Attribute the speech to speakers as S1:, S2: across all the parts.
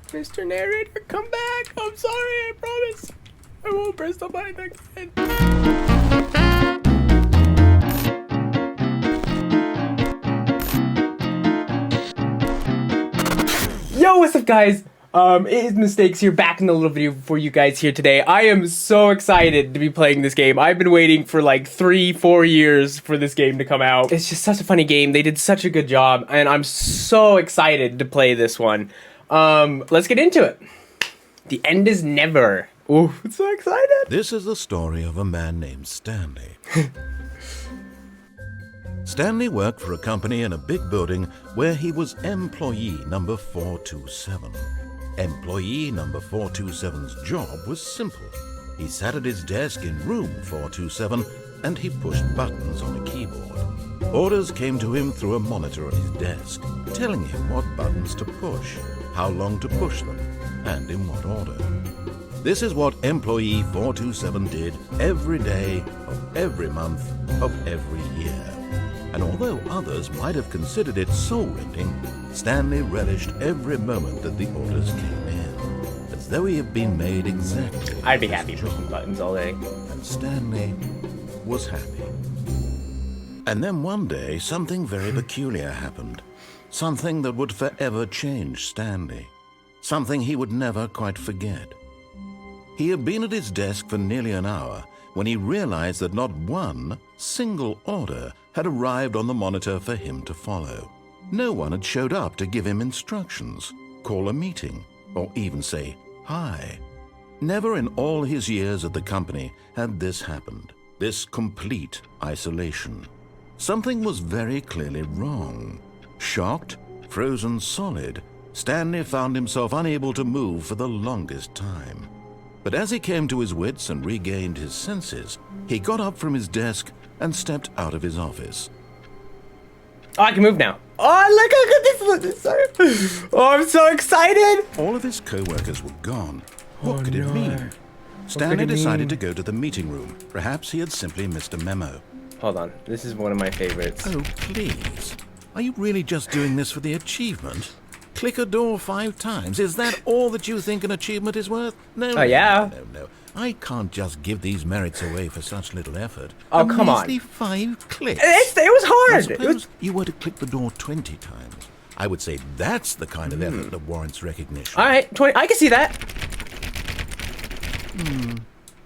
S1: Mr. Narrator, come back. I'm sorry, I promise. I won't press the button again. Yo, what's up, guys? It is Mistakez here, back in a little video for you guys here today. I am so excited to be playing this game. I've been waiting for like 3-4 years for this game to come out. It's just such a funny game. They did such a good job, and I'm so excited to play this one. Let's get into it. The end is never. Ooh, I'm so excited.
S2: This is the story of a man named Stanley. Stanley worked for a company in a big building where he was employee number 427. Employee number 427's job was simple. He sat at his desk in room 427 and he pushed buttons on a keyboard. Orders came to him through a monitor at his desk, telling him what buttons to push, how long to push them, and in what order. This is what employee 427 did every day of every month of every year. And although others might have considered it soul-rending, Stanley relished every moment that the orders came in, as though he had been made exactly.
S1: I'd be happy pushing buttons all day.
S2: And Stanley was happy. And then one day, something very peculiar happened. Something that would forever change Stanley. Something he would never quite forget. He had been at his desk for nearly an hour when he realized that not one single order had arrived on the monitor for him to follow. No one had showed up to give him instructions, call a meeting, or even say hi. Never in all his years at the company had this happened, this complete isolation. Something was very clearly wrong. Shocked, frozen solid, Stanley found himself unable to move for the longest time. But as he came to his wits and regained his senses, he got up from his desk and stepped out of his office.
S1: Oh, I can move now. Oh, look at this. Sorry. Oh, I'm so excited.
S2: All of his co-workers were gone. What could it
S1: no.
S2: mean? Stanley decided to go to the meeting room. Perhaps he had simply missed a memo.
S1: Hold on. This is one of my favorites.
S2: Oh, please. Are you really just doing this for the achievement? Click a door 5 times. Is that all that you think an achievement is worth? No.
S1: Oh, yeah.
S2: No. I can't just give these merits away for such little effort.
S1: Oh, come on.
S2: Measly 5 clicks.
S1: It was hard.
S2: Suppose you were to click the door 20 times. I would say that's the kind of effort that warrants recognition.
S1: All right, 20. I can see that.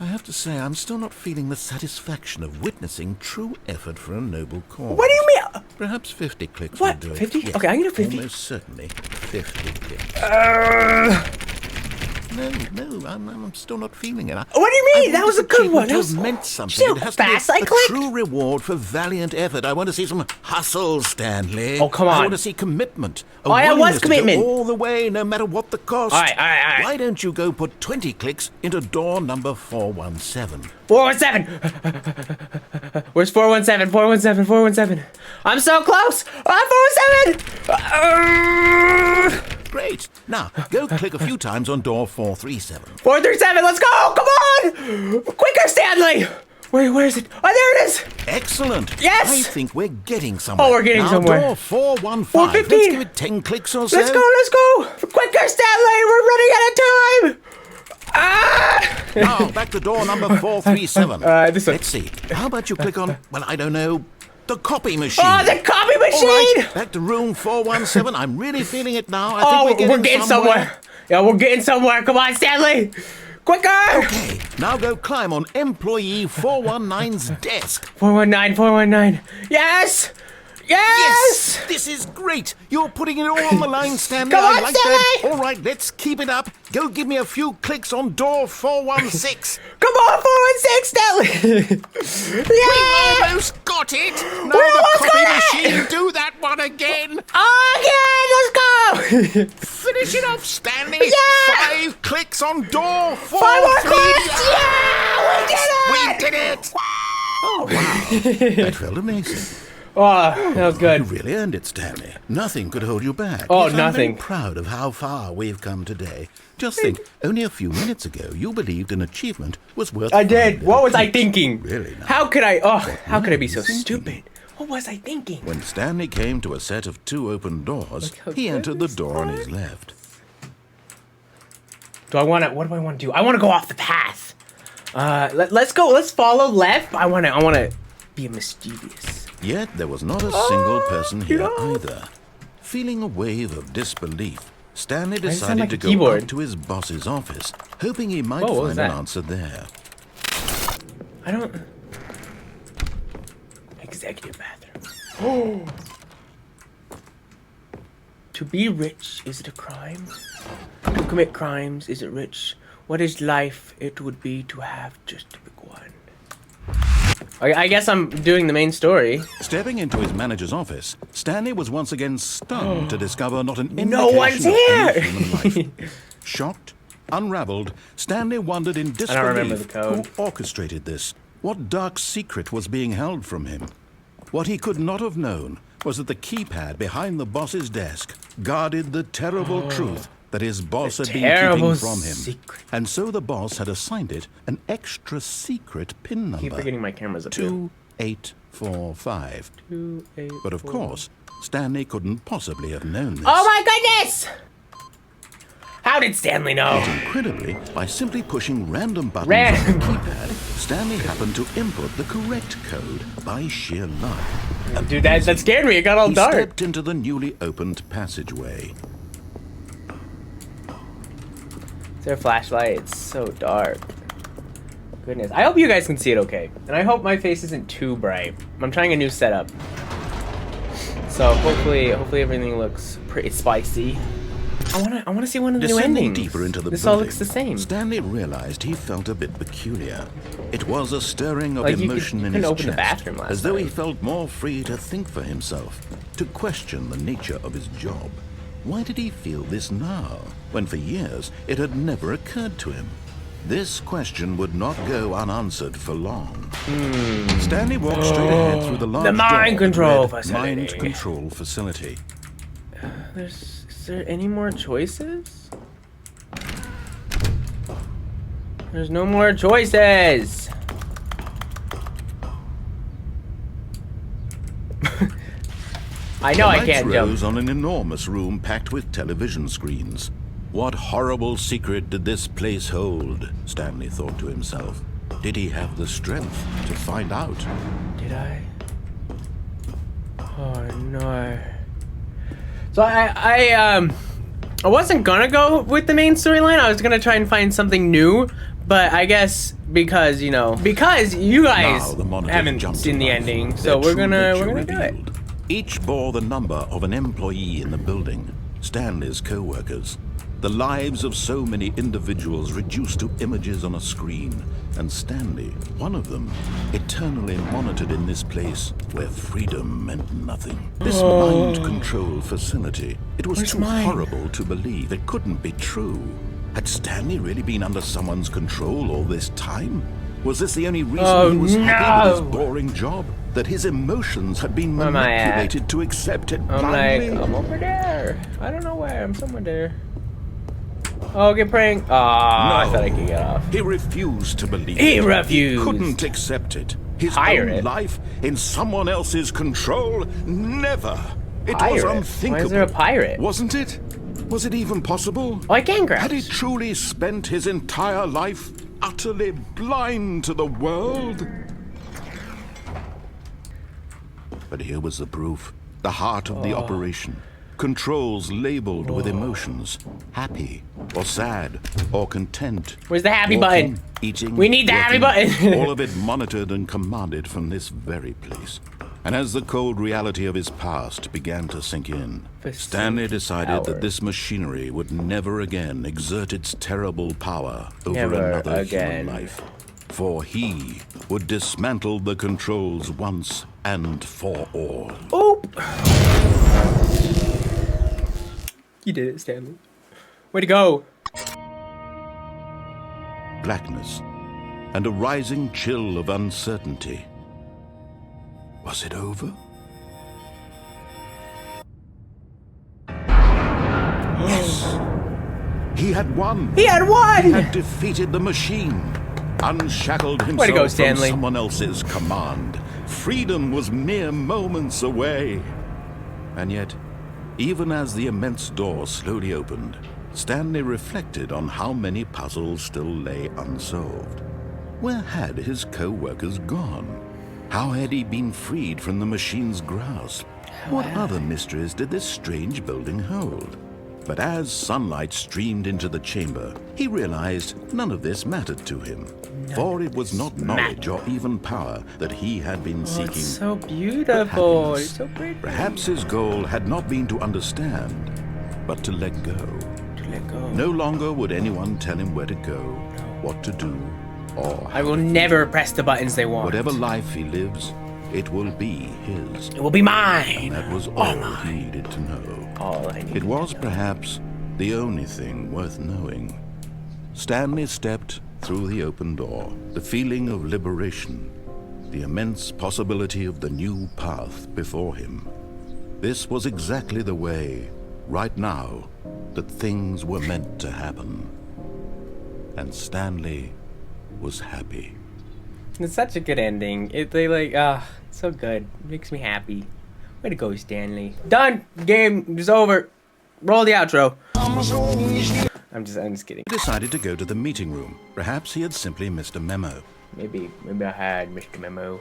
S2: I have to say, I'm still not feeling the satisfaction of witnessing true effort for a noble cause.
S1: What do you mean?
S2: Perhaps 50 clicks
S1: What?
S2: will do it.
S1: 50?
S2: Yes,
S1: Okay, I can do 50.
S2: Almost certainly 50 clicks. No, I'm still not feeling it.
S1: What do you mean? That was a good one.
S2: That was meant something.
S1: See how
S2: It has
S1: fast
S2: to be
S1: I
S2: a
S1: clicked?
S2: true reward for valiant effort. I want to see some hustle, Stanley.
S1: Oh, come on.
S2: I want to see commitment.
S1: Oh, yeah, what's commitment?
S2: To go all the way, no matter what the cost.
S1: All right.
S2: Why don't you go put 20 clicks into door number 417?
S1: 417. Where's 417? 417. 417. I'm so close. 417.
S2: Great. Now, go click a few times on door 437.
S1: 437. Let's go. Come on. Quicker, Stanley. Where is it? Oh, there it is.
S2: Excellent.
S1: Yes.
S2: I think we're getting somewhere.
S1: Oh, we're getting somewhere.
S2: Door 415.
S1: 415.
S2: Let's give it 10 clicks or so.
S1: Let's go. Quicker, Stanley. We're running out of time.
S2: Now, back to door number 437.
S1: This one.
S2: Let's see. How about you click on, well, I don't know, the copy machine.
S1: Oh, the copy machine.
S2: All right, back to room 417. I'm really feeling it now. I think
S1: we're getting somewhere. Yeah, we're getting somewhere. Come on, Stanley. Quicker.
S2: Okay, now go climb on employee 419's desk.
S1: 419. Yes.
S2: Yes! This is great! You're putting it all on the line, Stanley.
S1: Come on,
S2: I like
S1: Stanley!
S2: that. All right, let's keep it up. Go give me a few clicks on door 416.
S1: Come on, 416, Stanley!
S2: We
S1: Yeah!
S2: almost got it! Now
S1: We
S2: the
S1: almost
S2: copy
S1: got it!
S2: machine, do that one again!
S1: Okay, let's go!
S2: Finish it off, Stanley!
S1: Yeah!
S2: 5 clicks on door 4
S1: 5 more clicks! Yeah!
S2: We did it! Oh, wow. That felt amazing.
S1: Oh, that was good.
S2: You really earned it, Stanley. Nothing could hold you back.
S1: Oh,
S2: Yes,
S1: nothing.
S2: I'm very proud of how far we've come today. Just think, only a few minutes ago, you believed an achievement was worth.
S1: I did.
S2: 5
S1: What was I
S2: clicks.
S1: thinking?
S2: Really? Now,
S1: How could I? Oh, how could I be so
S2: thinking?
S1: stupid? What was I thinking?
S2: when Stanley came to a set of 2 open doors,
S1: Look how
S2: he entered the
S1: clever
S2: door on
S1: this
S2: his left.
S1: Do I want to? What do I want to do? I want to go off the path. Let's go. Let's follow left. I want to be mischievous.
S2: Yet there was not a single person here either. Feeling a wave of disbelief, Stanley decided to go up to his boss's office, hoping he might find an answer there.
S1: I don't... Executive bathroom. Oh! To be rich, is it a crime? To commit crimes, is it rich? What is life? It would be to have just to pick one. I guess I'm doing the main story.
S2: Stepping into his manager's office, Stanley was once again stunned to discover not an indication
S1: No one's
S2: of
S1: here!
S2: any human life. Shocked, unraveled, Stanley wondered in disbelief who orchestrated this. What dark secret was being held from him? What he could not have known was that the keypad behind the boss's desk guarded the terrible truth that his boss had been keeping from him. Secret. And so the boss had assigned it an extra secret pin number.
S1: I keep forgetting my camera's up here.
S2: 2845. But of course, Stanley couldn't possibly have known this.
S1: Oh my goodness! How did Stanley know?
S2: But incredibly, by simply pushing random buttons on the keypad, Stanley happened to input the correct code by sheer luck.
S1: Dude, that scared me. It got all dark.
S2: He stepped into the newly opened passageway.
S1: Is there a flashlight? It's so dark. Goodness. I hope you guys can see it okay. And I hope my face isn't too bright. I'm trying a new setup. So hopefully everything looks pretty spicy. I wanna see one of the new endings.
S2: Deeper into the
S1: this
S2: building,
S1: all looks the same.
S2: Stanley realized he felt a bit peculiar. It was a stirring of emotion in his chest, as though he felt more free to think for himself, to question the nature of his job. Why did he feel this now, when for years it had never occurred to him? This question would not go unanswered for long. Stanley walked straight ahead through the large
S1: mind control facility.
S2: Mind control facility.
S1: Is there any more choices? There's no more choices. I know I can't jump.
S2: Rose on an enormous room packed with television screens. What horrible secret did this place hold? Stanley thought to himself. Did he have the strength to find out?
S1: Did I? Oh no. So I wasn't gonna go with the main storyline. I was gonna try and find something new, but I guess because you guys haven't seen the ending, so we're gonna do it.
S2: Each bore the number of an employee in the building, Stanley's co-workers. The lives of so many individuals reduced to images on a screen, and Stanley, one of them, eternally monitored in this place where freedom meant nothing. This mind control facility, it was too horrible to believe. It couldn't be true. Had Stanley really been under someone's control all this time? Was this the only reason he was happy with his boring job? That his emotions had been manipulated to accept it blindly?
S1: I'm over there. I don't know where. I'm somewhere there. Oh, get pranked. Oh, no, I thought I could get off.
S2: He refused to believe
S1: it.
S2: He couldn't accept it. His own life in someone else's control? Never. It was unthinkable.
S1: Why is there a pirate?
S2: Wasn't it? Was it even possible?
S1: Oh, I can grab.
S2: Had he truly spent his entire life utterly blind to the world? But here was the proof. The heart of the operation. Controls labeled with emotions. Happy, or sad, or content.
S1: Where's the happy button?
S2: Eating,
S1: we need the happy button.
S2: All of it monitored and commanded from this very place. And as the cold reality of his past began to sink in, Stanley decided that this machinery would never again exert its terrible power over another human life. For he would dismantle the controls once and for all.
S1: Oop! You did it, Stanley. Way to go.
S2: Blackness and a rising chill of uncertainty. Was it over? Yes. He had won.
S1: He had won!
S2: He had defeated the machine. Unshackled himself from someone else's command. Freedom was mere moments away. And yet, even as the immense door slowly opened, Stanley reflected on how many puzzles still lay unsolved. Where had his co-workers gone? How had he been freed from the machine's grasp? What other mysteries did this strange building hold? But as sunlight streamed into the chamber, he realized none of this mattered to him. For it was not knowledge or even power that he had been seeking.
S1: It's so beautiful. It's so pretty.
S2: Perhaps his goal had not been to understand, but to let go.
S1: To let go.
S2: No longer would anyone tell him where to go, what to do, or
S1: I will never press the buttons they want.
S2: whatever life he lives, it will be his.
S1: It will be mine.
S2: And that was all he needed to know.
S1: All I need.
S2: It was perhaps the only thing worth knowing. Stanley stepped through the open door, the feeling of liberation, the immense possibility of the new path before him. This was exactly the way, right now, that things were meant to happen. And Stanley was happy.
S1: It's such a good ending. So good. It makes me happy. Way to go, Stanley. Done. Game is over. Roll the outro. I'm just kidding.
S2: He decided to go to the meeting room. Perhaps he had simply missed a memo.
S1: Maybe I had Mr. Memo.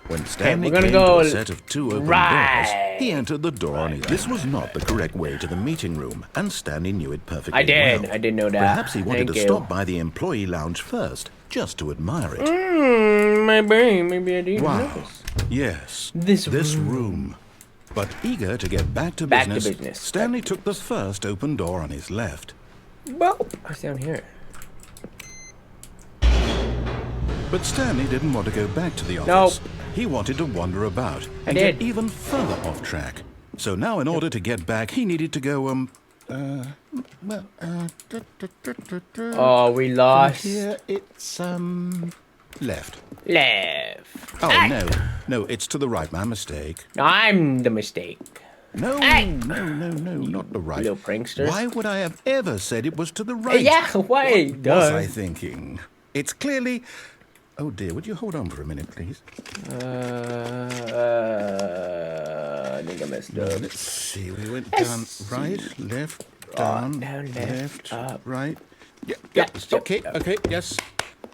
S2: When Stanley
S1: we're gonna
S2: came
S1: go
S2: to a set of two open doors, he entered the door on his... This was not the correct way to the meeting room, and Stanley knew it perfectly
S1: I did.
S2: well.
S1: I did know that.
S2: Perhaps he wanted
S1: Thank
S2: to
S1: you.
S2: stop by the employee lounge first, just to admire it.
S1: Maybe I did.
S2: Wow. Yes,
S1: This
S2: room. But eager to get back to business, Stanley took the first open door on his left.
S1: Well, what's down here?
S2: But Stanley didn't want to go back to the office.
S1: Nope.
S2: He wanted to wander about and get even further off track. So now in order to get back, he needed to go,
S1: Oh, we lost.
S2: Here it's, left.
S1: Left.
S2: Oh, no, it's to the right, my mistake.
S1: I'm the mistake.
S2: No, not the right.
S1: Little prankster.
S2: Why would I have ever said it was to the right?
S1: Yeah, why?
S2: What was I thinking? It's clearly... Oh dear, would you hold on for a minute, please?
S1: I think I messed up.
S2: Let's see, we went down, right, left, down,
S1: down,
S2: left,
S1: up.
S2: right.
S1: Yeah,
S2: Okay, yes.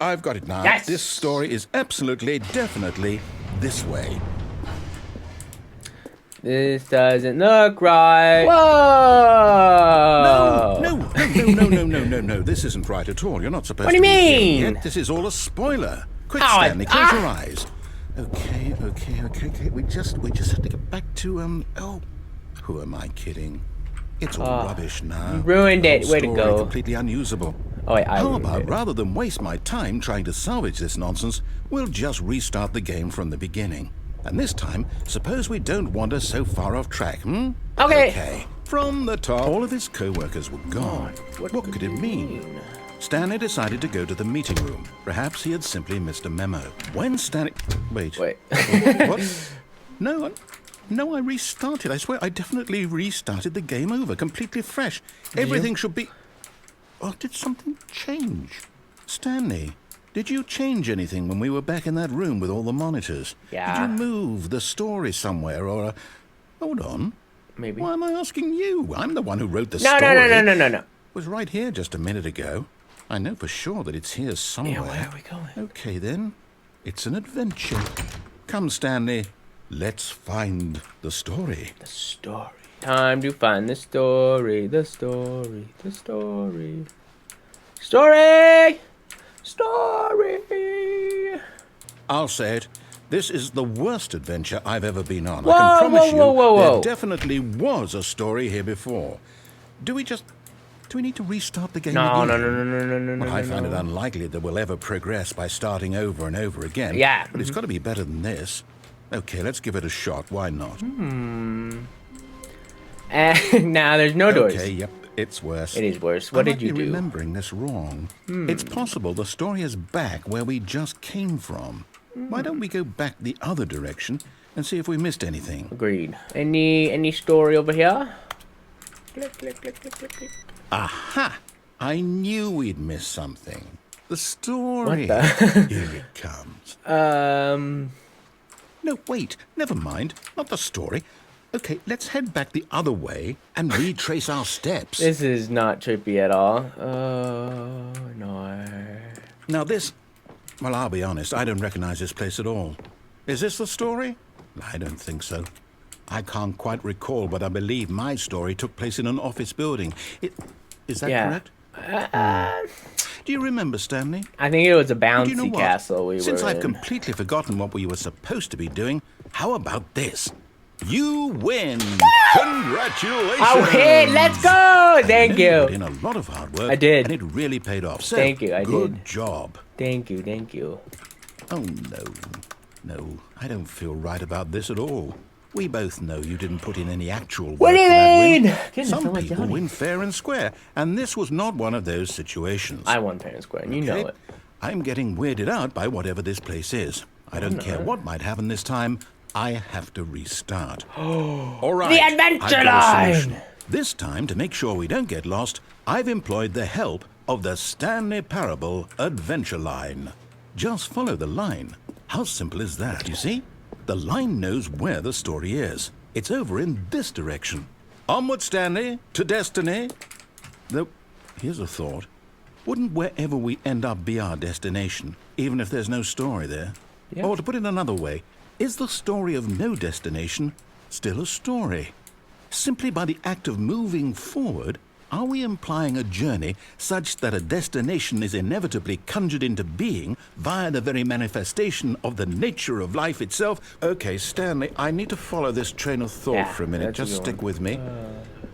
S2: I've got it now.
S1: Yes.
S2: This story is absolutely, definitely this way.
S1: This doesn't look right. Whoa!
S2: No. This isn't right at all. You're not supposed
S1: What do
S2: to
S1: you
S2: be here
S1: mean?
S2: yet. This is all a spoiler. Quick,
S1: Oh,
S2: Stanley, close your eyes. Okay. We just have to get back to, oh, who am I kidding? It's all rubbish now.
S1: You ruined it.
S2: Whole
S1: Way to
S2: story
S1: go.
S2: Completely unusable.
S1: Oh, wait,
S2: How about, rather than waste my time trying to salvage this nonsense, we'll just restart the game from the beginning. And this time, suppose we don't wander so far off track,
S1: Okay.
S2: From the top, all of his co-workers were gone. What could it mean? Stanley decided to go to the meeting room. Perhaps he had simply missed a memo. When Stanley... Wait.
S1: Wait.
S2: What? No, I restarted. I swear, I definitely restarted the game over, completely fresh. Everything should be... Oh, did something change? Stanley, did you change anything when we were back in that room with all the monitors?
S1: Yeah.
S2: Did you move the story somewhere, or... Hold on.
S1: Maybe.
S2: Why am I asking you? I'm the one who wrote the story.
S1: No.
S2: It was right here just a minute ago. I know for sure that it's here somewhere.
S1: Yeah, where are we going?
S2: Okay, then. It's an adventure. Come, Stanley. Let's find the story.
S1: The story. Time to find the story. The story.
S2: I'll say it. This is the worst adventure I've ever been on.
S1: Whoa,
S2: I can promise
S1: whoa.
S2: there definitely was a story here before. Do we need to restart the game again?
S1: No.
S2: Well, I find it unlikely that we'll ever progress by starting over and over again.
S1: Yeah.
S2: But it's got to be better than this. Okay, let's give it a shot. Why not?
S1: Now there's no doors.
S2: Okay, yep, it's worse.
S1: It is worse. What did you
S2: I might be
S1: do?
S2: remembering this wrong. It's possible the story is back where we just came from. Why don't we go back the other direction and see if we missed anything?
S1: Agreed. Any story over here? Click.
S2: Aha! I knew we'd miss something. The story.
S1: What the?
S2: Here it comes. No, wait. Never mind. Not the story. Okay, let's head back the other way and retrace our steps.
S1: This is not trippy at all. Oh, no.
S2: Now this... Well, I'll be honest, I don't recognize this place at all. Is this the story? I don't think so. I can't quite recall, but I believe my story took place in an office building. Is that correct? Do you remember, Stanley?
S1: I think it was a bouncy
S2: you know
S1: castle we
S2: Since
S1: were
S2: I've
S1: in.
S2: completely forgotten what we were supposed to be doing, how about this? You win! Congratulations!
S1: I win! Let's go! Thank you.
S2: You put in a lot of hard work.
S1: I did.
S2: And it really paid off. So,
S1: Thank you, I
S2: good
S1: did.
S2: job.
S1: Thank you, thank you.
S2: Oh, no. No, I don't feel right about this at all. We both know you didn't put in any actual work.
S1: What do you
S2: for that
S1: mean?
S2: win.
S1: Goodness,
S2: Some
S1: I'm
S2: people
S1: yawning.
S2: win fair and square, and this was not one of those situations.
S1: I won fair and square, and you know it.
S2: I'm getting weirded out by whatever this place is. I don't care what might happen this time. I have to restart. All right.
S1: The adventure
S2: I've got a
S1: line!
S2: solution. This time, to make sure we don't get lost, I've employed the help of the Stanley Parable Adventure Line. Just follow the line. How simple is that, you see? The line knows where the story is. It's over in this direction. Onward, Stanley, to destiny. Though, here's a thought. Wouldn't wherever we end up be our destination, even if there's no story there?
S1: Yeah.
S2: Or to put it another way, is the story of no destination still a story? Simply by the act of moving forward, are we implying a journey such that a destination is inevitably conjured into being via the very manifestation of the nature of life itself? Okay, Stanley, I need to follow this train of thought for a minute. Just stick with me.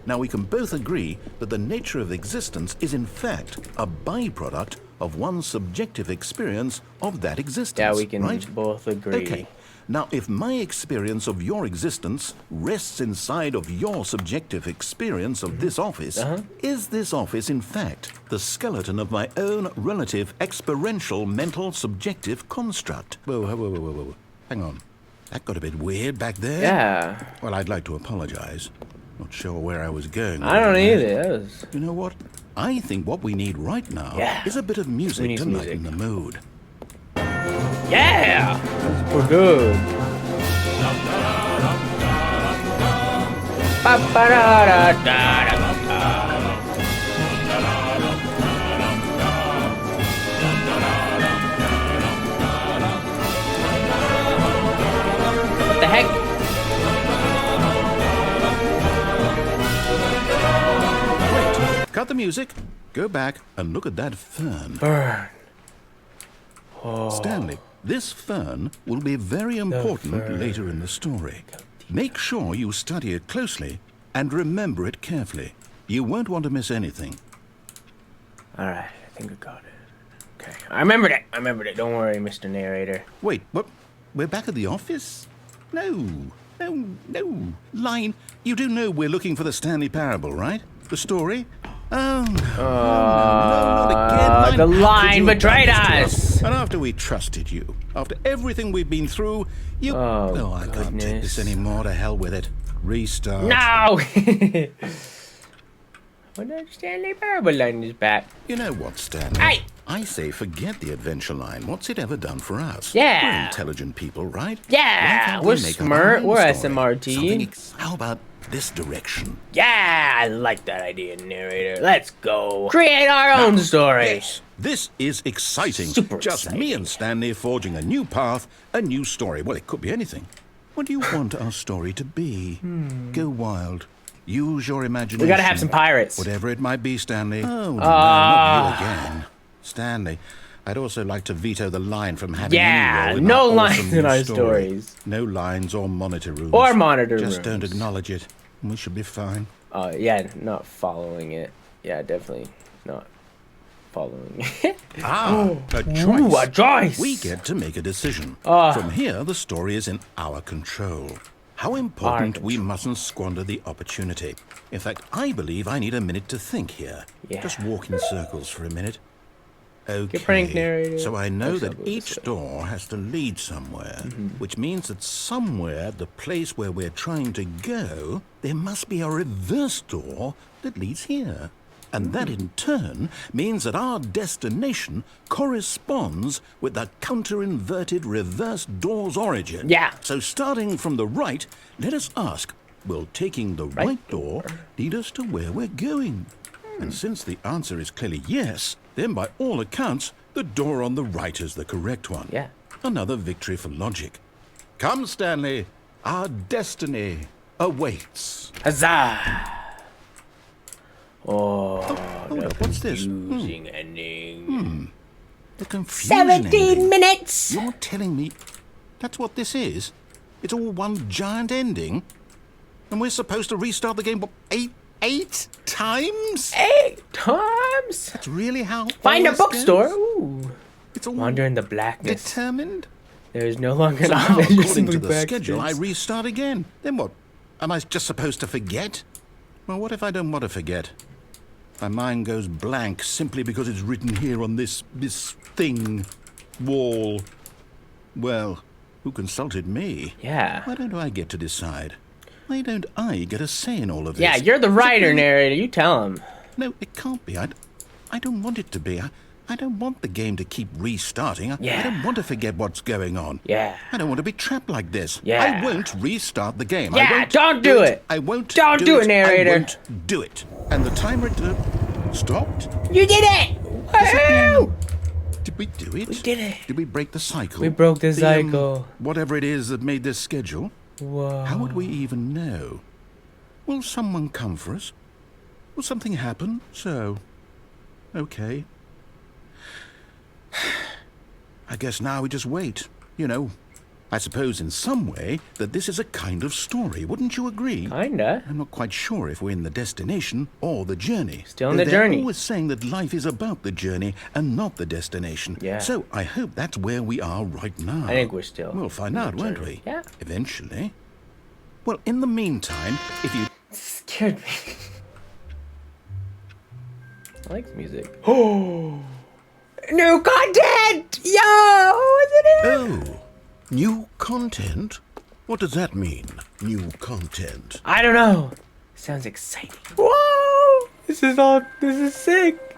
S2: Now, we can both agree that the nature of existence is in fact a byproduct of one's subjective experience of that existence.
S1: Yeah, we can
S2: right?
S1: both agree.
S2: Okay. Now, if my experience of your existence rests inside of your subjective experience of this office, is this office, in fact, the skeleton of my own relative experiential mental subjective construct? Whoa, whoa, whoa, whoa, whoa. Hang on. That got a bit weird back there.
S1: Yeah.
S2: Well, I'd like to apologize. Not sure where I was going.
S1: I don't
S2: with
S1: either.
S2: that.
S1: That was...
S2: You know what? I think what we need right now is a bit of music to lighten the mood.
S1: Yeah! We're good. What the heck?
S2: Wait, cut the music, go back and look at that fern.
S1: Burn.
S2: Stanley, this fern will be very important later in the story. Make sure you study it closely and remember it carefully. You won't want to miss anything.
S1: Alright, I think I got it. Okay. I remembered it. Don't worry, Mr. Narrator.
S2: Wait, what? We're back at the office? No. Line, you do know we're looking for the Stanley Parable, right? The story? Oh, no, not again. Line,
S1: the
S2: how could
S1: line
S2: you have
S1: betrayed
S2: done this to
S1: us.
S2: And after we trusted you, after everything we've been through, you...
S1: Oh,
S2: I can't take
S1: goodness.
S2: this anymore. To hell with it. Restart.
S1: No! What the Stanley Parable line is back.
S2: You know what, Stanley?
S1: Hey!
S2: I say forget the adventure line. What's it ever done for us?
S1: Yeah.
S2: We're intelligent people, right?
S1: Yeah,
S2: Why can't
S1: we're
S2: we make up
S1: smart.
S2: our own
S1: We're
S2: story?
S1: SMRT.
S2: How about this direction?
S1: Yeah, I like that idea, Narrator. Let's go. Create our own story.
S2: Yes, this is exciting.
S1: Super
S2: Just
S1: exciting.
S2: me and Stanley forging a new path, a new story. Well, it could be anything. What do you want our story to be? Go wild. Use your imagination.
S1: We gotta have some pirates.
S2: Whatever it might be, Stanley. Oh, no, not you again. Stanley, I'd also like to veto the line from having
S1: Yeah,
S2: any role in
S1: no
S2: our
S1: lines
S2: awesome
S1: in
S2: new
S1: our
S2: story.
S1: stories.
S2: No lines or monitor rooms.
S1: Or monitor
S2: Just
S1: rooms.
S2: don't acknowledge it. We should be fine.
S1: Yeah, not following it. Yeah, definitely not following it.
S2: A choice.
S1: Ooh, a choice.
S2: We get to make a decision.
S1: Ah.
S2: From here, the story is in our control. How important we
S1: control.
S2: mustn't squander the opportunity. In fact, I believe I need a minute to think here.
S1: Yeah.
S2: Just walk in circles for a minute. Okay,
S1: pranked, Narrator.
S2: so I know
S1: Or
S2: that
S1: something
S2: each
S1: this way.
S2: door has to lead somewhere, which means that somewhere, the place where we're trying to go, there must be a reverse door that leads here. And that in turn means that our destination corresponds with the counter-inverted reverse door's origin.
S1: Yeah.
S2: So starting from the right, let us ask, Will taking the right door lead us to where we're going? And since the answer is clearly yes, then by all accounts, the door on the right is the correct one.
S1: Yeah.
S2: Another victory for logic. Come, Stanley. Our destiny awaits.
S1: Huzzah! Oh,
S2: hold up, what's this?
S1: confusing ending.
S2: The confusion
S1: 17
S2: ending.
S1: minutes!
S2: You're telling me that's what this is? It's all one giant ending? And we're supposed to restart the game, what, eight times?
S1: 8 times?
S2: That's really how
S1: Find a
S2: all this
S1: bookstore.
S2: goes?
S1: Ooh.
S2: It's all
S1: Wander in the blackness.
S2: determined?
S1: There is no longer an
S2: So now,
S1: option. You're
S2: according
S1: simply
S2: to the
S1: back
S2: schedule, I
S1: against-
S2: restart again. Then what? Am I just supposed to forget? Well, what if I don't want to forget? My mind goes blank simply because it's written here on this thing, wall. Well, who consulted me?
S1: Yeah.
S2: Why don't I get to decide? Why don't I get a say in all of this?
S1: Yeah, you're the writer, narrator. You tell him.
S2: No, it can't be. I don't want it to be. I don't want the game to keep restarting. I don't want to forget what's going on.
S1: Yeah.
S2: I don't want to be trapped like this.
S1: Yeah.
S2: I won't restart the game.
S1: Yeah,
S2: I won't
S1: don't do it.
S2: I won't
S1: Don't do it, narrator.
S2: I won't do it. And the timer stopped.
S1: You did it! Woohoo!
S2: Did we do it?
S1: We did it.
S2: Did we break the cycle?
S1: We broke the cycle.
S2: Whatever it is that made this schedule.
S1: Whoa.
S2: How would we even know? Will someone come for us? Will something happen? So, okay. I guess now we just wait. You know, I suppose in some way that this is a kind of story. Wouldn't you agree?
S1: Kinda.
S2: I'm not quite sure if we're in the destination or the journey.
S1: Still in the
S2: They're
S1: journey.
S2: always saying that life is about the journey and not the destination.
S1: Yeah.
S2: So I hope that's where we are right now.
S1: I think we're still.
S2: We'll find out, won't we?
S1: Yeah.
S2: Eventually. Well, in the meantime, if you...
S1: Scared me. I like music. Oh! New content! Yo! What's it here?
S2: Oh, new content? What does that mean, new content?
S1: I don't know. Sounds exciting. Whoa! This is sick.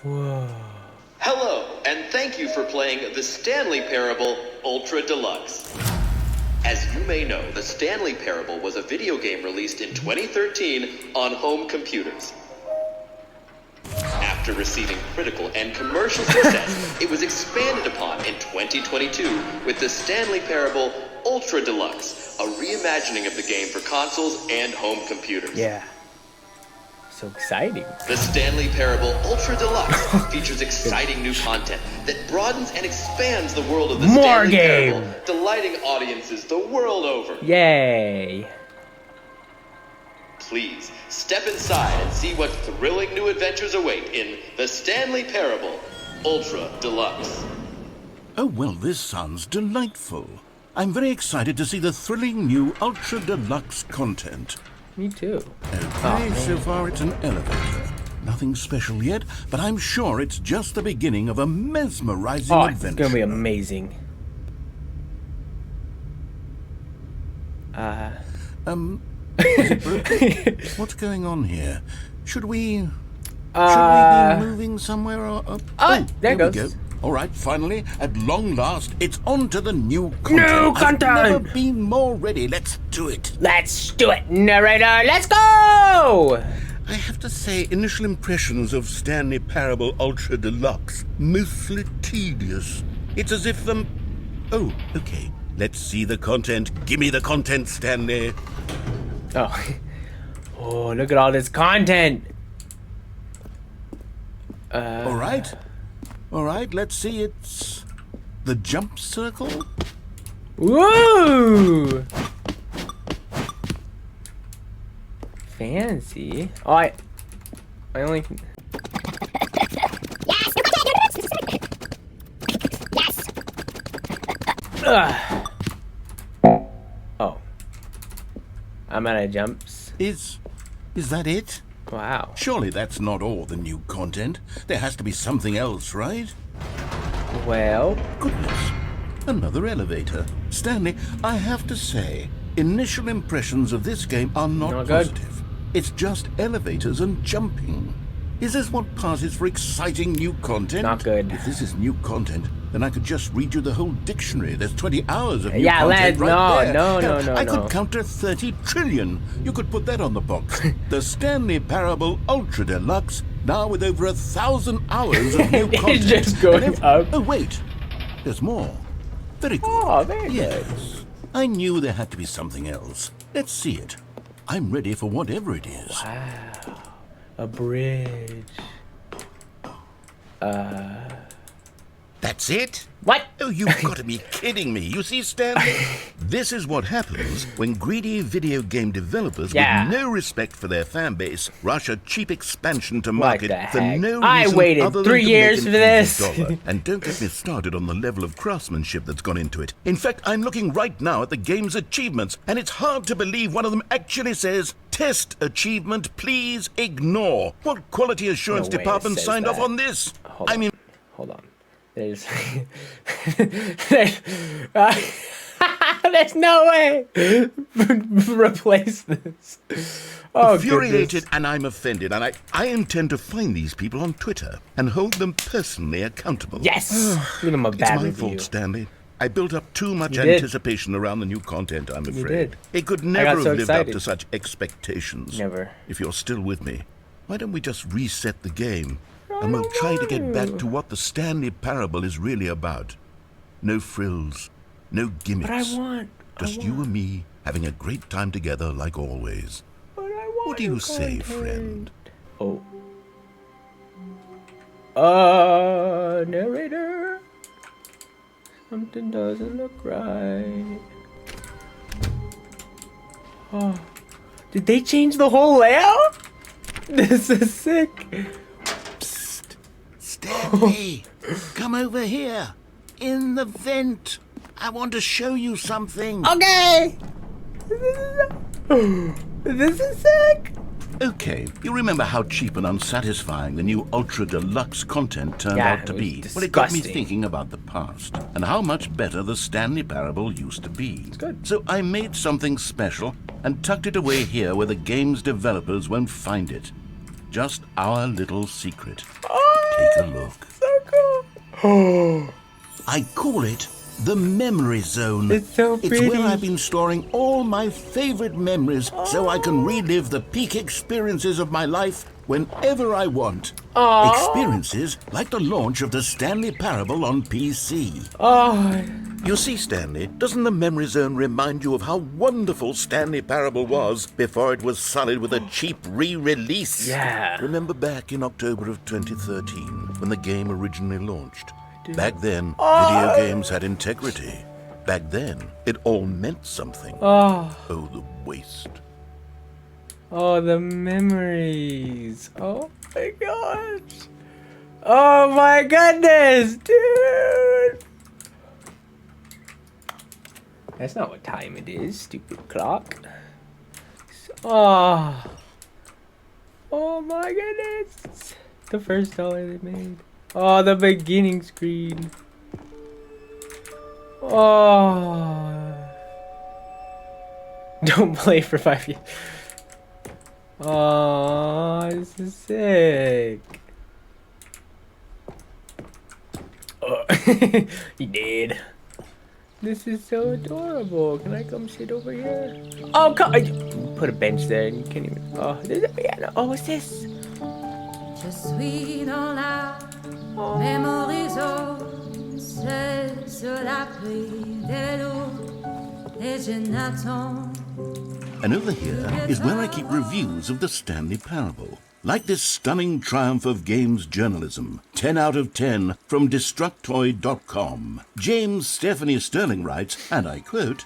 S1: Whoa.
S3: Hello, and thank you for playing the Stanley Parable Ultra Deluxe. As you may know, the Stanley Parable was a video game released in 2013 on home computers. After receiving critical and commercial success, it was expanded upon in 2022 with the Stanley Parable Ultra Deluxe, a reimagining of the game for consoles and home computers.
S1: Yeah. So exciting.
S3: The Stanley Parable Ultra Deluxe features exciting new content that broadens and expands the world of the
S1: More
S3: Stanley
S1: game.
S3: Parable, delighting audiences the world over.
S1: Yay.
S3: Please step inside and see what thrilling new adventures await in the Stanley Parable Ultra Deluxe.
S2: Oh, well, this sounds delightful. I'm very excited to see the thrilling new Ultra Deluxe content.
S1: Me too.
S2: Okay, so far it's an elevator. Nothing special yet, but I'm sure it's just the beginning of a mesmerizing
S1: Oh, it's
S2: adventure.
S1: gonna be amazing.
S2: Is it broken? What's going on here? Should we be moving somewhere? Or,
S1: there
S2: there
S1: it
S2: we
S1: goes.
S2: go. All right, finally, at long last, it's on to the new content.
S1: New
S2: I've never
S1: content!
S2: been more ready. Let's do it.
S1: Let's do it, narrator. Let's go!
S2: I have to say, initial impressions of Stanley Parable Ultra Deluxe, mostly tedious. It's as if Oh, okay. Let's see the content. Give me the content, Stanley.
S1: Oh. Oh, look at all this content.
S2: All right. All right, let's see. It's the jump circle.
S1: Woo! Fancy. Oh, I only can... Ugh. Oh. I'm out of jumps.
S2: Is that it?
S1: Wow.
S2: Surely that's not all the new content. There has to be something else, right?
S1: Well,
S2: Goodness. Another elevator. Stanley, I have to say, initial impressions of this game are not
S1: Not good.
S2: positive. It's just elevators and jumping. Is this what passes for exciting new content?
S1: Not good.
S2: If this is new content, then I could just read you the whole dictionary. There's 20 hours of new
S1: Yeah,
S2: content right there.
S1: no,
S2: I could count to 30 trillion. You could put that on the box. The Stanley Parable Ultra Deluxe, now with over 1,000 hours of new content.
S1: It's just going up.
S2: Oh, wait. There's more. Very good.
S1: Oh, very good.
S2: Yes. I knew there had to be something else. Let's see it. I'm ready for whatever it is.
S1: Wow. A bridge.
S2: That's it?
S1: What?
S2: Oh, you've got to be kidding me. You see, Stanley? This is what happens when greedy video game developers with no respect for their fan base rush a cheap expansion to market for no reason
S1: I waited
S2: other
S1: 3
S2: than to
S1: years
S2: make
S1: for
S2: an
S1: this.
S2: easy dollar. And don't get me started on the level of craftsmanship that's gone into it. In fact, I'm looking right now at the game's achievements, and it's hard to believe one of them actually says, "Test achievement, please ignore." What quality assurance
S1: No way it
S2: department
S1: says
S2: signed off
S1: that.
S2: on this?
S1: Hold
S2: I
S1: on.
S2: mean...
S1: Hold on. There's no way replace this. Oh,
S2: infuriated
S1: goodness.
S2: and I'm offended, and I intend to find these people on Twitter and hold them personally accountable.
S1: Yes! Give them a
S2: It's
S1: bad
S2: my
S1: review.
S2: fault, Stanley. I built up too much
S1: You did.
S2: anticipation around the new content, I'm afraid.
S1: did.
S2: It could
S1: got
S2: never
S1: so
S2: have lived up
S1: excited.
S2: to such expectations.
S1: Never.
S2: If you're still with me, why don't we just reset the game? And we'll try to get back to what the Stanley Parable is really about. No frills, no gimmicks.
S1: But I want.
S2: Just you and me having a great time together like always.
S1: But I want
S2: What do you
S1: new
S2: say,
S1: content.
S2: friend?
S1: Oh. Narrator. Something doesn't look right. Oh. Did they change the whole layout? This is sick.
S2: Stanley, come over here. In the vent. I want to show you something.
S1: Okay. This is sick.
S2: Okay, you remember how cheap and unsatisfying the new Ultra Deluxe content turned
S1: Yeah,
S2: out to
S1: it
S2: be?
S1: was
S2: Well, it got me
S1: disgusting.
S2: thinking about the past and how much better the Stanley Parable used to be. It's
S1: good.
S2: So I made something special and tucked it away here where the game's developers won't find it. Just our little secret. Take a look.
S1: So cool.
S2: I call it the Memory Zone.
S1: It's so
S2: It's
S1: pretty.
S2: where I've been storing all my favorite memories so I can relive the peak experiences of my life whenever I want.
S1: Aww.
S2: Experiences like the launch of the Stanley Parable on PC.
S1: Oh.
S2: You see, Stanley, doesn't the Memory Zone remind you of how wonderful Stanley Parable was before it was sullied with a cheap re-release?
S1: Yeah.
S2: Remember back in October of 2013 when the game originally launched? Back then, video games had integrity. Back then, it all meant something.
S1: Oh.
S2: Oh, the waste.
S1: Oh, the memories. Oh my gosh. Oh my goodness, dude. That's not what time it is, stupid clock. Oh. Oh my goodness. The first dollar they made. Oh, the beginning screen. Oh. Don't play for 5 years. Oh, this is sick. Oh, he did. This is so adorable. Can I come sit over here? Oh, come. Put a bench there and you can't even. Oh, there's a piano. Oh, what's this?
S4: Je suis dans la mémoire zone, c'est sur la pluie de l'eau, et je n'attends.
S2: And over here is where I keep reviews of the Stanley Parable. Like this stunning triumph of games journalism, 10 out of 10 from Destructoid.com. James Stephanie Sterling writes, and I quote,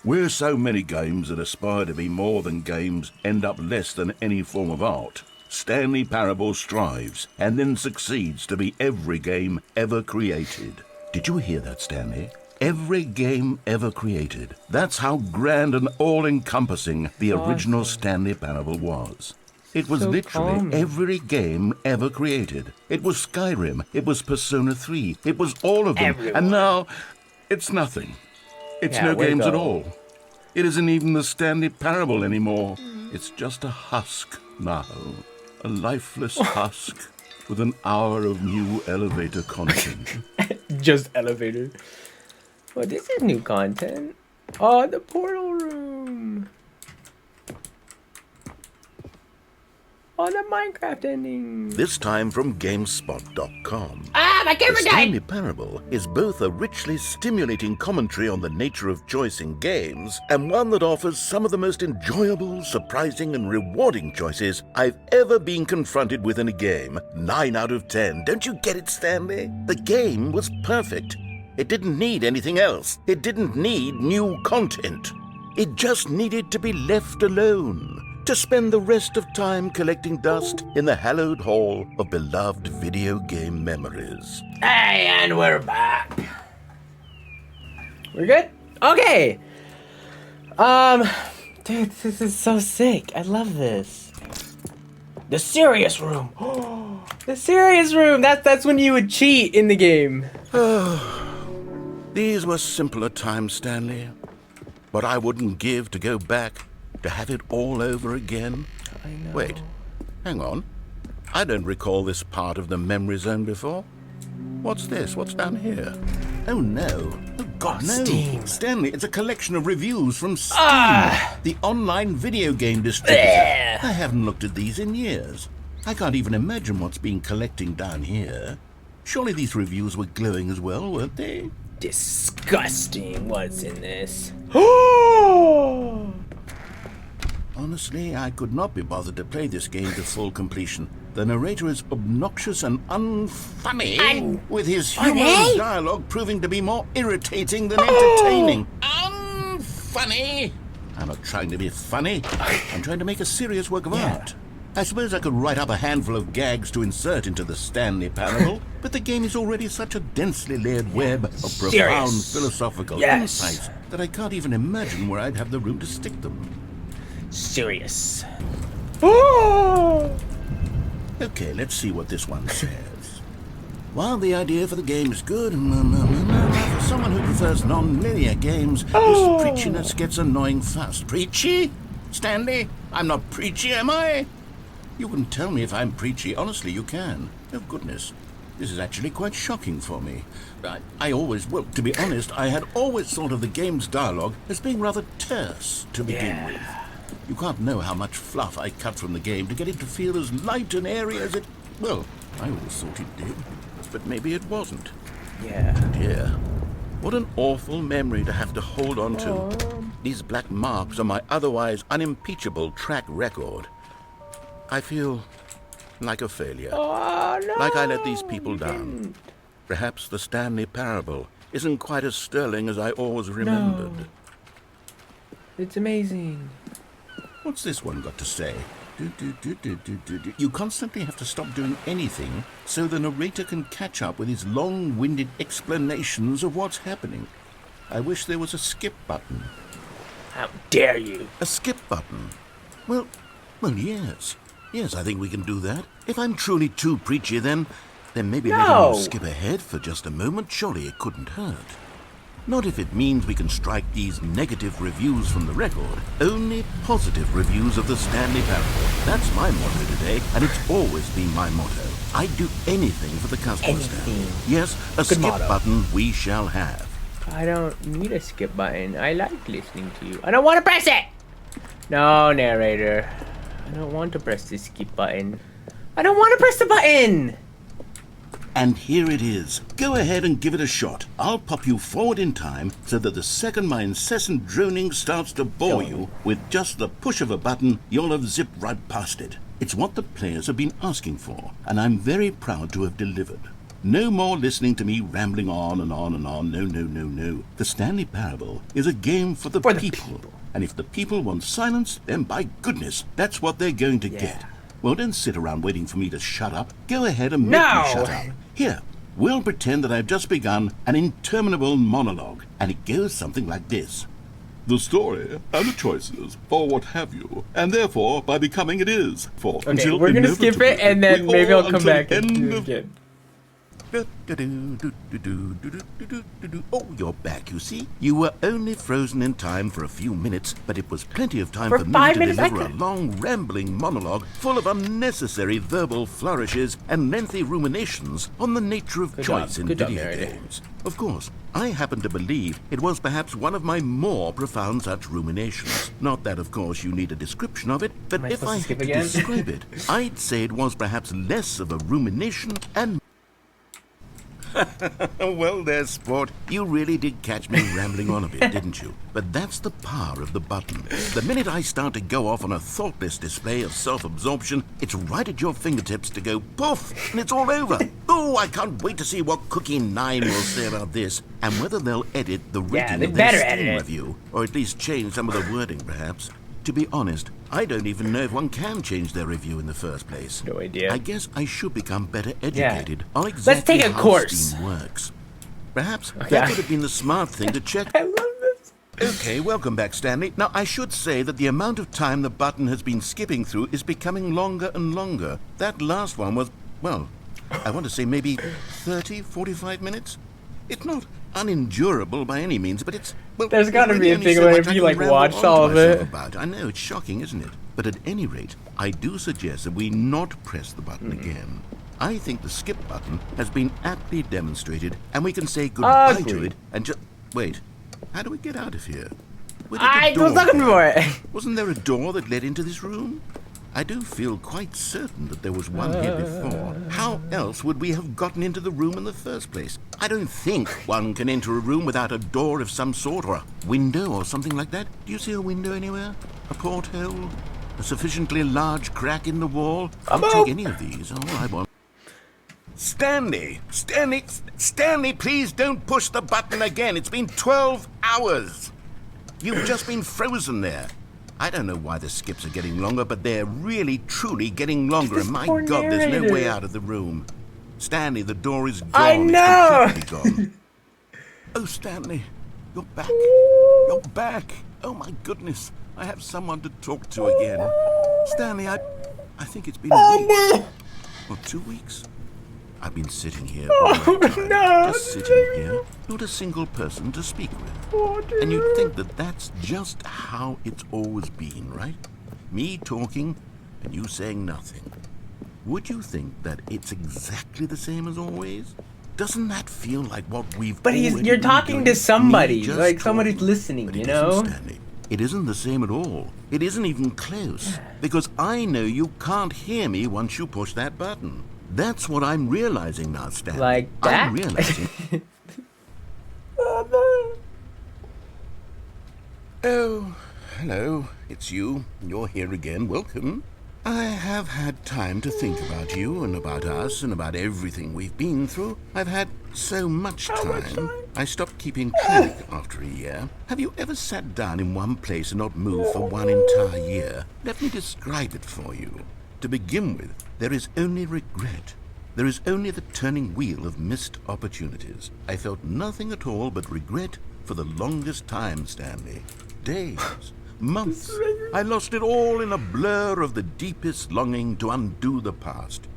S2: "Where so many games that aspire to be more than games end up less than any form of art, Stanley Parable strives and then succeeds to be every game ever created." Did you hear that, Stanley? Every game ever created. That's how grand and all-encompassing the original Stanley Parable was. It was
S1: So
S2: literally
S1: calming.
S2: every game ever created. It was Skyrim, it was Persona 3, it was all of them.
S1: Everyone.
S2: And now, it's nothing. It's
S1: Yeah,
S2: no
S1: way to
S2: games at
S1: go.
S2: all. It isn't even the Stanley Parable anymore. It's just a husk now. A lifeless husk with an hour of new elevator content.
S1: just elevator. Oh, this is new content. Oh, the portal room. Oh, the Minecraft ending.
S2: This time from GameSpot.com.
S1: Ah, my camera
S2: The
S1: died!
S2: Stanley Parable is both a richly stimulating commentary on the nature of choice in games and one that offers some of the most enjoyable, surprising, and rewarding choices I've ever been confronted with in a game. 9 out of 10. Don't you get it, Stanley? The game was perfect. It didn't need anything else. It didn't need new content. It just needed to be left alone, to spend the rest of time collecting dust in the hallowed hall of beloved video game memories.
S1: Hey, and we're back. We're good? Okay. Dude, this is so sick. I love this. The serious room. The serious room. That's when you would cheat in the game.
S2: These were simpler times, Stanley. But I wouldn't give to go back to have it all over again.
S1: I know.
S2: Wait, hang on. I don't recall this part of the memory zone before. What's this? What's down here? Oh no. Oh God, no.
S1: Steam.
S2: Stanley, it's a collection of reviews from Steam, the online video game distributor.
S1: Blech.
S2: I haven't looked at these in years. I can't even imagine what's been collecting down here. Surely these reviews were glowing as well, weren't they?
S1: Disgusting. What's in this?
S2: Honestly, I could not be bothered to play this game to full completion. The narrator is obnoxious and unfunny, with his humorous dialogue proving to be more irritating than entertaining. Unfunny! I'm not trying to be funny. I'm trying to make a serious work of art. I suppose I could write up a handful of gags to insert into the Stanley Parable, but the game is already such a densely layered web of profound philosophical insights that I can't even imagine where I'd have the room to stick them.
S1: Serious.
S2: Okay, let's see what this one says. While the idea for the game is good, for someone who prefers non-linear games, this preachiness gets annoying fast. Preachy? Stanley? I'm not preachy, am I? You can tell me if I'm preachy. Honestly, you can. Oh, goodness. This is actually quite shocking for me. Well, to be honest, I had always thought of the game's dialogue as being rather terse to begin with. You can't know how much fluff I cut from the game to get it to feel as light and airy as it... Well, I always thought it did, but maybe it wasn't.
S1: Yeah.
S2: Dear, what an awful memory to have to hold on to. These black marks are my otherwise unimpeachable track record. I feel like a failure.
S1: Oh, no.
S2: Like I let these people down. Perhaps the Stanley Parable isn't quite as sterling as I always remembered.
S1: No. It's amazing.
S2: What's this one got to say? You constantly have to stop doing anything so the narrator can catch up with his long-winded explanations of what's happening. I wish there was a skip button.
S1: How dare you?
S2: A skip button? Well, yes. Yes, I think we can do that. If I'm truly too preachy, then maybe letting you skip ahead for just a moment, surely it couldn't hurt. Not if it means we can strike these negative reviews from the record. Only positive reviews of the Stanley Parable. That's my motto today, and it's always been my motto. I'd do anything for the customer stand. Yes, a skip button we shall have.
S1: I don't need a skip button. I like listening to you. I don't want to press it! No, narrator. I don't want to press this skip button. I don't want to press the button!
S2: And here it is. Go ahead and give it a shot. I'll pop you forward in time so that the second my incessant droning starts to bore you, with just the push of a button, you'll have zipped right past it. It's what the players have been asking for, and I'm very proud to have delivered. No more listening to me rambling on and on and on. No. The Stanley Parable is a game for the people. And if the people want silence, then by goodness, that's what they're going to get. Well, don't sit around waiting for me to shut up. Go ahead and make me shut up. Here, we'll pretend that I've just begun an interminable monologue, and it goes something like this. The story and the choices, or what have you, and therefore, by becoming it is. For
S1: okay, we're gonna skip it, and then maybe I'll come back and do it again.
S2: Oh, you're back, you see. You were only frozen in time for a few minutes, but it was plenty of time
S1: For
S2: for me
S1: 5
S2: to
S1: minutes,
S2: deliver a long, rambling monologue full of unnecessary verbal flourishes and lengthy ruminations on the nature of choice in
S1: Good job,
S2: video
S1: narrator.
S2: games. Of course, I happen to believe it was perhaps one of my more profound such ruminations. Not that, of course, you need a description of it, but
S1: Am I
S2: if
S1: supposed
S2: I
S1: to skip
S2: had to
S1: again?
S2: describe it, I'd say it was perhaps less of a rumination and well there, sport. You really did catch me rambling on a bit, didn't you? But that's the power of the button. The minute I start to go off on a thoughtless display of self-absorption, it's right at your fingertips to go poof, and it's all over. Oh, I can't wait to see what Cookie 9 will say about this, and whether they'll edit the rating
S1: they
S2: of their
S1: better edit
S2: Steam
S1: it.
S2: review, or at least change some of the wording, perhaps. To be honest, I don't even know if one can change their review in the first place.
S1: No idea.
S2: I guess I should become better educated on
S1: Let's
S2: exactly
S1: take a
S2: how
S1: course.
S2: Steam works. Perhaps
S1: Okay.
S2: that would have been the smart thing to check.
S1: I love this.
S2: Okay, welcome back, Stanley. Now, I should say that the amount of time the button has been skipping through is becoming longer and longer. That last one was, well, I want to say maybe 30, 45 minutes? It's not unendurable by any means, but it's, well,
S1: There's gotta
S2: really
S1: be a
S2: only
S1: thing
S2: so
S1: where
S2: much
S1: if
S2: I
S1: you,
S2: can
S1: like,
S2: ramble
S1: watched
S2: on to
S1: all of
S2: myself
S1: it.
S2: about. I know, it's shocking, isn't it? But at any rate, I do suggest that we not press the button again. I think the skip button has been aptly demonstrated, and we can say goodbye to
S1: Agreed.
S2: it and just... Wait, how do we get out of here? Where did the
S1: I
S2: door
S1: was looking
S2: go?
S1: for it.
S2: Wasn't there a door that led into this room? I do feel quite certain that there was one here before. How else would we have gotten into the room in the first place? I don't think one can enter a room without a door of some sort, or a window or something like that. Do you see a window anywhere? A porthole? A sufficiently large crack in the wall? I'll
S1: Hello?
S2: take any of these. All I want. Stanley! Stanley, please don't push the button again. It's been 12 hours. You've just been frozen there. I don't know why the skips are getting longer, but they're really, truly getting longer.
S1: This
S2: And my
S1: poor
S2: God, there's no way
S1: narrator.
S2: out of the room. Stanley, the door is gone.
S1: I know.
S2: It's completely gone. Oh, Stanley, you're back. You're back. Oh, my goodness. I have someone to talk to again. Stanley, I think it's been a week. Or 2 weeks. I've been sitting here all the time,
S1: no.
S2: just sitting here, not a single person to speak with. And you'd think that that's just how it's always been, right? Me talking and you saying nothing. Would you think that it's exactly the same as always? Doesn't that feel like what we've
S1: But
S2: already
S1: you're
S2: been
S1: talking
S2: doing?
S1: to somebody,
S2: Me just
S1: like somebody's
S2: talking.
S1: listening,
S2: But
S1: you
S2: it
S1: know?
S2: isn't, Stanley. It isn't the same at all. It isn't even close. Because I know you can't hear me once you push that button. That's what I'm realizing now, Stanley.
S1: Like that?
S2: I'm realizing.
S1: Oh,
S2: Oh, hello. It's you. You're here again. Welcome. I have had time to think about you and about us and about everything we've been through. I've had so much time. I stopped keeping track after a year. Have you ever sat down in one place and not moved for one entire year? Let me describe it for you. To begin with, there is only regret. There is only the turning wheel of missed opportunities. I felt nothing at all but regret for the longest time, Stanley. Days, months. I lost it all in a blur of the deepest longing to undo the past.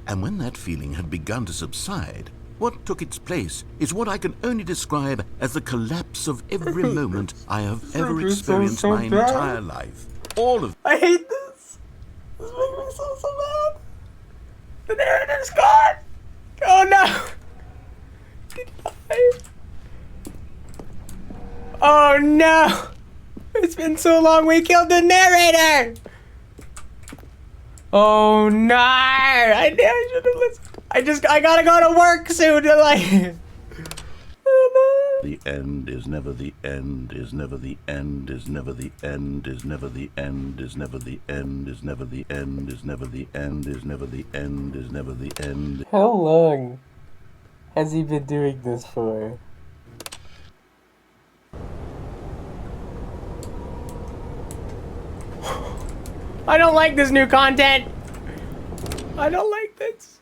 S2: And when that feeling had begun to subside, what took its place is what I can only describe as the collapse of every moment I have ever experienced
S1: so
S2: my
S1: bad.
S2: entire life. All of
S1: I hate this. This makes me so mad. The narrator's gone. Oh no. Goodbye. Oh no. It's been so long. We killed the narrator. Oh no. I should have listened. I gotta go to work soon. Like. Oh no.
S2: The end is never the end, is never the end, is never the end, is never the end, is never the end, is never the end, is never the end, is never the end, is never the end.
S1: How long has he been doing this for? I don't like this new content. I don't like this.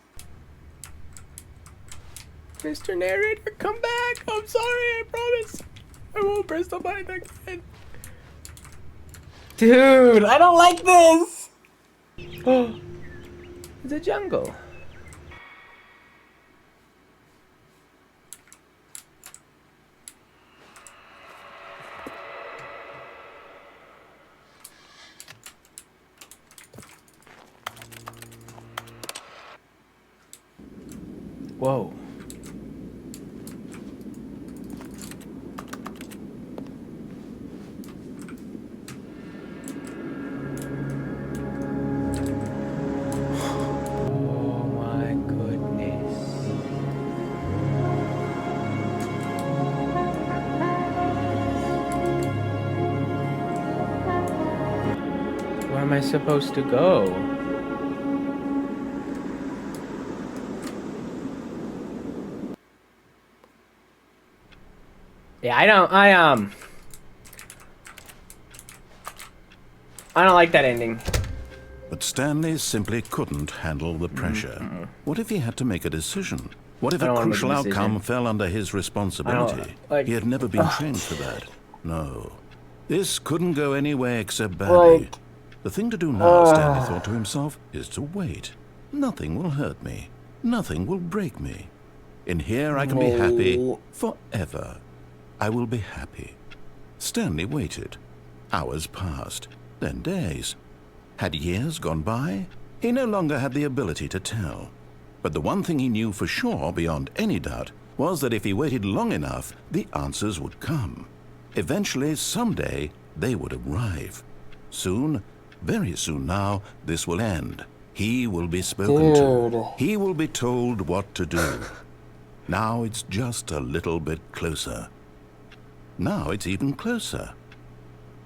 S1: Mr. Narrator, come back. I'm sorry, I promise. I won't press the button again. Dude, I don't like this. It's a jungle. Whoa. Oh my goodness. Where am I supposed to go? Yeah, I don't like that ending.
S2: But Stanley simply couldn't handle the pressure. What if he had to make a decision? What if
S1: I
S2: a
S1: don't wanna make a
S2: crucial outcome
S1: decision.
S2: fell under his responsibility?
S1: like-
S2: He had never been trained for that. No. This couldn't go anywhere except badly.
S1: Like-
S2: The thing to do now, Stanley thought to himself, is to wait. Nothing will hurt me. Nothing will break me. In here I can be happy forever. I will be happy. Stanley waited. Hours passed, then days. Had years gone by? He no longer had the ability to tell. But the one thing he knew for sure, beyond any doubt, was that if he waited long enough, the answers would come. Eventually, someday, they would arrive. Soon, very soon now, this will end. He will be spoken to. He will be told what to do. Now it's just a little bit closer. Now it's even closer.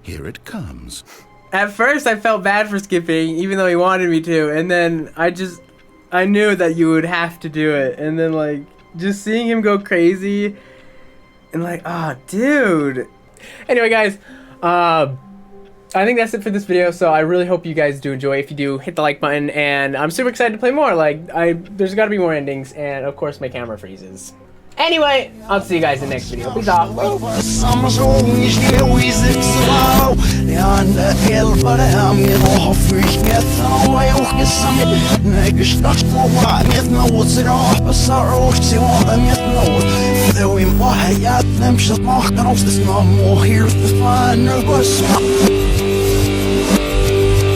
S2: Here it comes.
S1: At first, I felt bad for skipping, even though he wanted me to, and then I knew that you would have to do it, and then, like, just seeing him go crazy, and like, oh, dude. Anyway, guys, I think that's it for this video, so I really hope you guys do enjoy. If you do, hit the like button, and I'm super excited to play more. Like, there's gotta be more endings, and of course, my camera freezes. Anyway, I'll see you guys in the next video. Peace out.
S5: Though in my head, I'm just not gonna stop more here to find